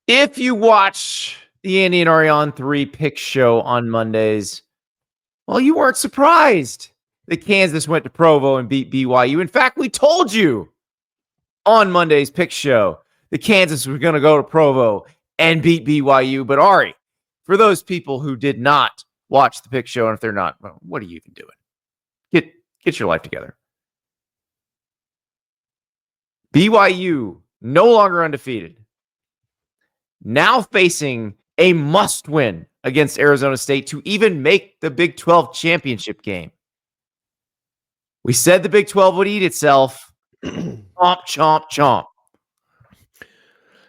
If you watch the Andy Ari On3 pick show on Mondays, well, you weren't surprised that Kansas went to Provo and beat BYU. In fact, we told you on Monday's pick show that Kansas was going to go to Provo and beat BYU. But Ari, for those people who did not watch the pick show, and if they're not, well, what are you even doing? Get your life together. BYU no longer undefeated. Now facing a must-win against Arizona State to even make the Big 12 championship game. We said the Big 12 would eat itself. Chomp, chomp, chomp.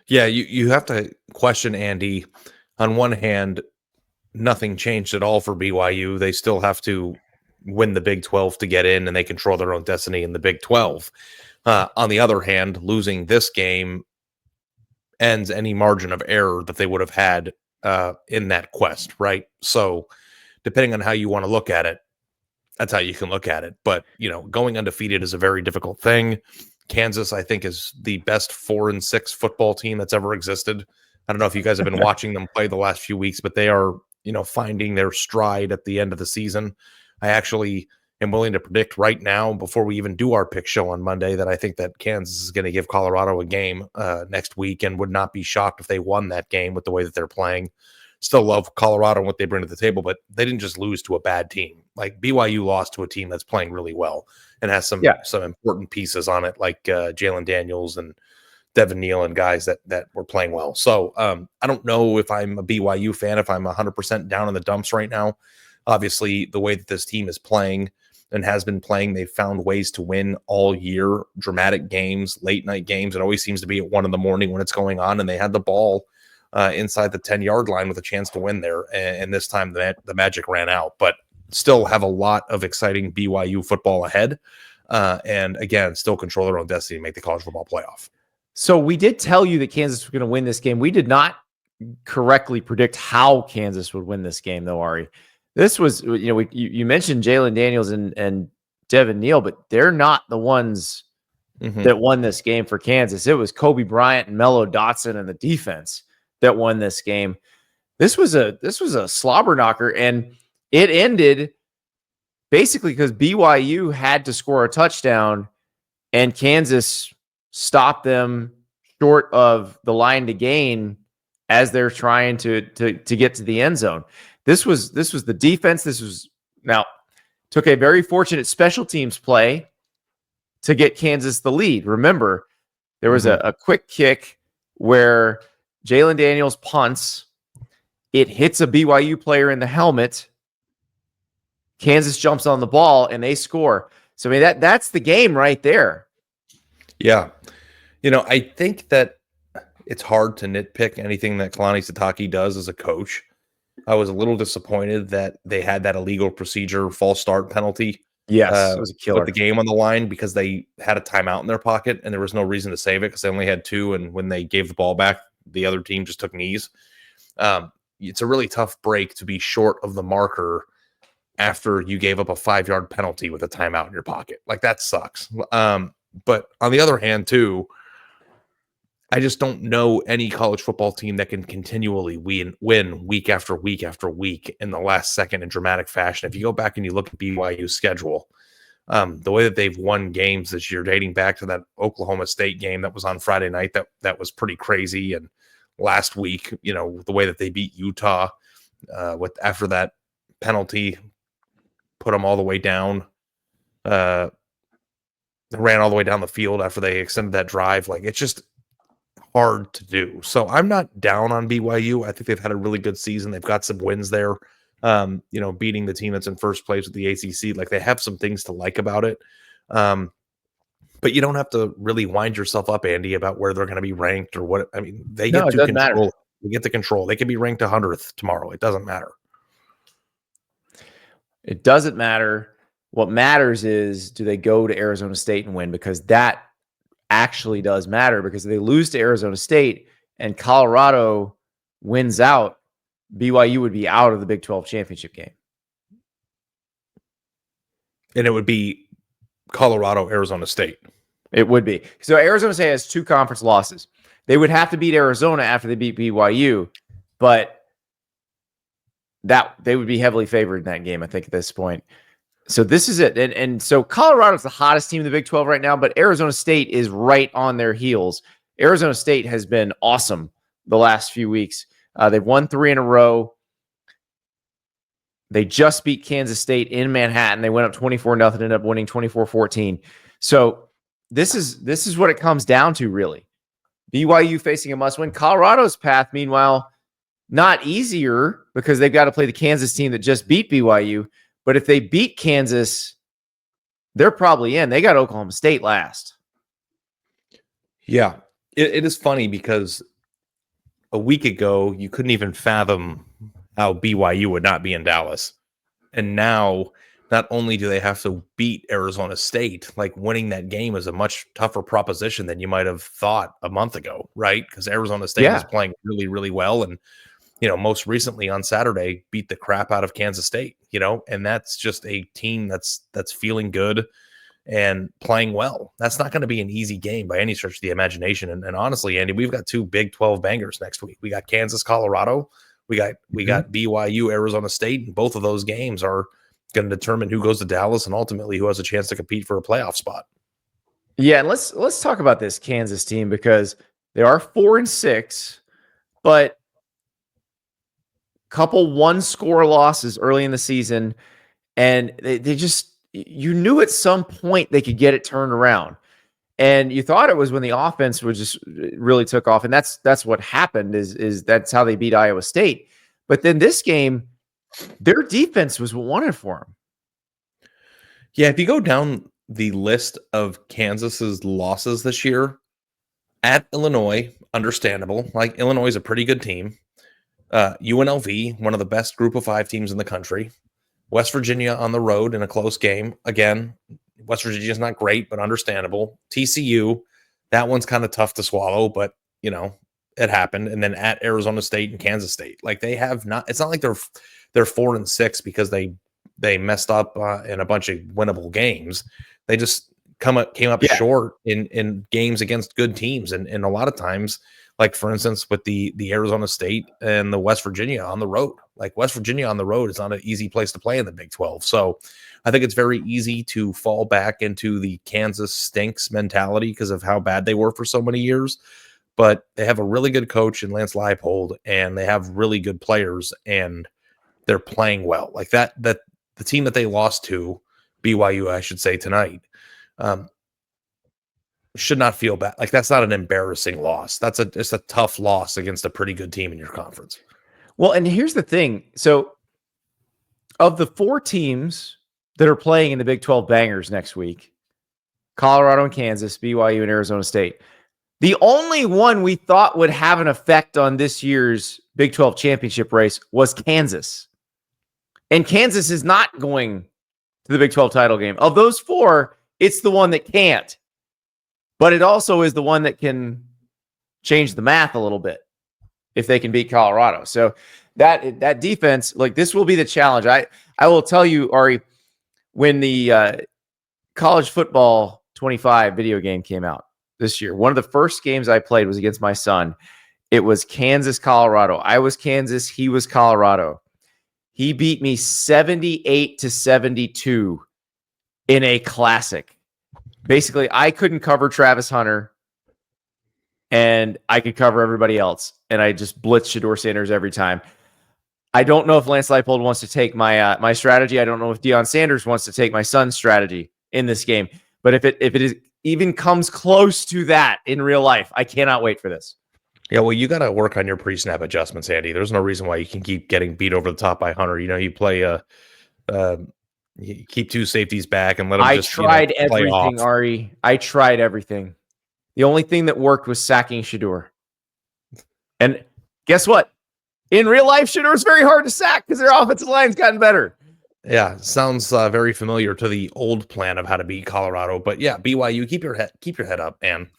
Yeah, you have to question, Andy. On one hand, nothing changed at all for BYU. They still have to win the Big 12 to get in, and they control their own destiny in the Big 12. On the other hand, losing this game ends any margin of error that they would have had in that quest, right? So depending on how you want to look at it, that's how you can look at it. But, going undefeated is a very difficult thing. Kansas, I think, is the best 4-6 football team that's ever existed. I don't know if you guys have been watching them play the last few weeks, but they are, finding their stride at the end of the season. I actually am willing to predict right now, before we even do our pick show on Monday, that I think that Kansas is going to give Colorado a game next week, and would not be shocked if they won that game with the way that they're playing. Still love Colorado and what they bring to the table, but they didn't just lose to a bad team. Like, BYU lost to a team that's playing really well and has some important pieces on it, like Jalen Daniels and Devin Neal and guys that were playing well. So I don't know if I'm a BYU fan, if I'm 100% down in the dumps right now. Obviously, the way that this team is playing and has been playing, they've found ways to win all year. Dramatic games, late night games. It always seems to be at 1 a.m. when it's going on, and they had the ball inside the 10-yard line with a chance to win there. And this time the magic ran out, but still have a lot of exciting BYU football ahead. And again, still control their own destiny to make the college football playoff. So we did tell you that Kansas was going to win this game. We did not correctly predict how Kansas would win this game, though, Ari. This was, you mentioned Jalen Daniels and Devin Neal, but they're not the ones that won this game for Kansas. It was Kobe Bryant and Mello Dotson and the defense that won this game. This was a slobber knocker, and it ended basically because BYU had to score a touchdown, and Kansas stopped them short of the line to gain as they're trying to get to the end zone. This was the defense. Took a very fortunate special teams play to get Kansas the lead. Remember, there was a quick kick where Jalen Daniels punts. It hits a BYU player in the helmet. Kansas jumps on the ball and they score. So, I mean, that's the game right there. Yeah. I think that it's hard to nitpick anything that Kalani Sitake does as a coach. I was a little disappointed that they had that illegal procedure false start penalty. Yes, it was a killer. With the game on the line, because they had a timeout in their pocket and there was no reason to save it because they only had 2. And when they gave the ball back, the other team just took knees. It's a really tough break to be short of the marker after you gave up a 5-yard penalty with a timeout in your pocket. Like, that sucks. But on the other hand, too, I just don't know any college football team that can continually win week after week after week in the last second in dramatic fashion. If you go back and you look at BYU's schedule, the way that they've won games this year, dating back to that Oklahoma State game that was on Friday night, that was pretty crazy. And last week, the way that they beat Utah after that penalty, put them all the way down, ran all the way down the field after they extended that drive. Like, it's just hard to do. So I'm not down on BYU. I think they've had a really good season. They've got some wins there. Beating the team that's in first place with the ACC. Like, they have some things to like about it. But you don't have to really wind yourself up, Andy, about where they're going to be ranked or what. I mean, they get to control. They get to control. They could be ranked 100th tomorrow. It doesn't matter. It doesn't matter. What matters is, do they go to Arizona State and win? Because that actually does matter, because if they lose to Arizona State and Colorado wins out, BYU would be out of the Big 12 championship game. And it would be Colorado, Arizona State. It would be. So Arizona State has 2 conference losses. They would have to beat Arizona after they beat BYU, but that they would be heavily favored in that game, I think, at this point. So this is it. And so Colorado's the hottest team in the Big 12 right now, but Arizona State is right on their heels. Arizona State has been awesome the last few weeks. They've won 3 in a row. They just beat Kansas State in Manhattan. They went up 24-0, ended up winning 24-14. So this is what it comes down to, really. BYU facing a must-win. Colorado's path, meanwhile, not easier because they've got to play the Kansas team that just beat BYU. But if they beat Kansas, they're probably in. They got Oklahoma State last. Yeah, it is funny because a week ago, you couldn't even fathom how BYU would not be in Dallas. And now, not only do they have to beat Arizona State, like winning that game is a much tougher proposition than you might have thought a month ago, right? Because Arizona State is playing really, really well. And, most recently on Saturday, beat the crap out of Kansas State, and that's just a team that's feeling good and playing well. That's not going to be an easy game by any stretch of the imagination. And honestly, Andy, we've got 2 Big 12 bangers next week. We got Kansas, Colorado. We got BYU, Arizona State, and both of those games are going to determine who goes to Dallas and ultimately who has a chance to compete for a playoff spot. Yeah, and let's talk about this Kansas team because they are 4-6, but couple 1-score losses early in the season, and they just, you knew at some point they could get it turned around. And you thought it was when the offense would just really took off. And that's what happened is that's how they beat Iowa State. But then this game, their defense was what wanted for them. Yeah, if you go down the list of Kansas's losses this year, at Illinois, understandable. Like, Illinois is a pretty good team. UNLV, one of the best group of 5 teams in the country. West Virginia on the road in a close game. Again, West Virginia is not great, but understandable. TCU, that one's kind of tough to swallow, but, it happened. And then at Arizona State and Kansas State. Like, they have not – it's not like they're 4-6 because they messed up in a bunch of winnable games. They just came up short in games against good teams. And a lot of times – like, for instance, with the Arizona State and the West Virginia on the road. Like, West Virginia on the road is not an easy place to play in the Big 12. So I think it's very easy to fall back into the Kansas stinks mentality because of how bad they were for so many years. But they have a really good coach in Lance Leipold, and they have really good players, and they're playing well. Like that the team that they lost to, BYU, I should say, tonight, should not feel bad. Like, that's not an embarrassing loss. It's a tough loss against a pretty good team in your conference. Well, and here's the thing. So of the 4 teams that are playing in the Big 12 bangers next week, Colorado and Kansas, BYU and Arizona State, the only one we thought would have an effect on this year's Big 12 championship race was Kansas. And Kansas is not going to the Big 12 title game. Of those 4, it's the one that can't. But it also is the one that can change the math a little bit if they can beat Colorado. So that defense, like, this will be the challenge. I will tell you, Ari, when the college football 25 video game came out this year, one of the first games I played was against my son. It was Kansas, Colorado. I was Kansas. He was Colorado. He beat me 78-72 in a classic. Basically, I couldn't cover Travis Hunter, and I could cover everybody else, and I just blitzed Shedeur Sanders every time. I don't know if Lance Leipold wants to take my strategy. I don't know if Deion Sanders wants to take my son's strategy in this game. But if it even comes close to that in real life, I cannot wait for this. Yeah, well, you got to work on your pre-snap adjustments, Andy. There's no reason why you can keep getting beat over the top by Hunter. You play you keep 2 safeties back and let them just tried play everything, off. Ari. I tried everything. The only thing that worked was sacking Shedeur. And guess what? In real life, Shedeur is very hard to sack because their offensive line's gotten better. Yeah, sounds very familiar to the old plan of how to beat Colorado. But yeah, BYU, keep your head up, man.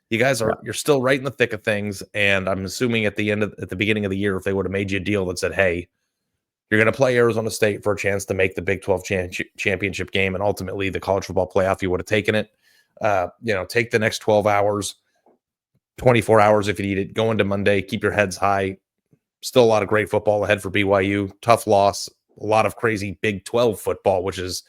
You guys you're still right in the thick of things. And I'm assuming at the beginning of the year, if they would have made you a deal that said, hey, you're going to play Arizona State for a chance to make the Big 12 championship game and ultimately the college football playoff, you would have taken it. Take the next 12 hours, 24 hours if you need it. Go into Monday, keep your heads high. Still a lot of great football ahead for BYU. Tough loss, a lot of crazy Big 12 football, which is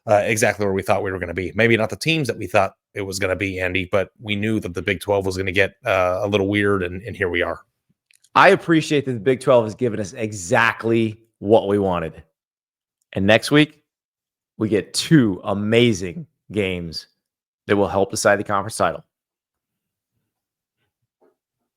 exactly where we thought we were going to be. Maybe not the teams that we thought it was going to be, Andy, but we knew that the Big 12 was going to get a little weird, and here we are. I appreciate that the Big 12 has given us exactly what we wanted. And next week, we get 2 amazing games that will help decide the conference title.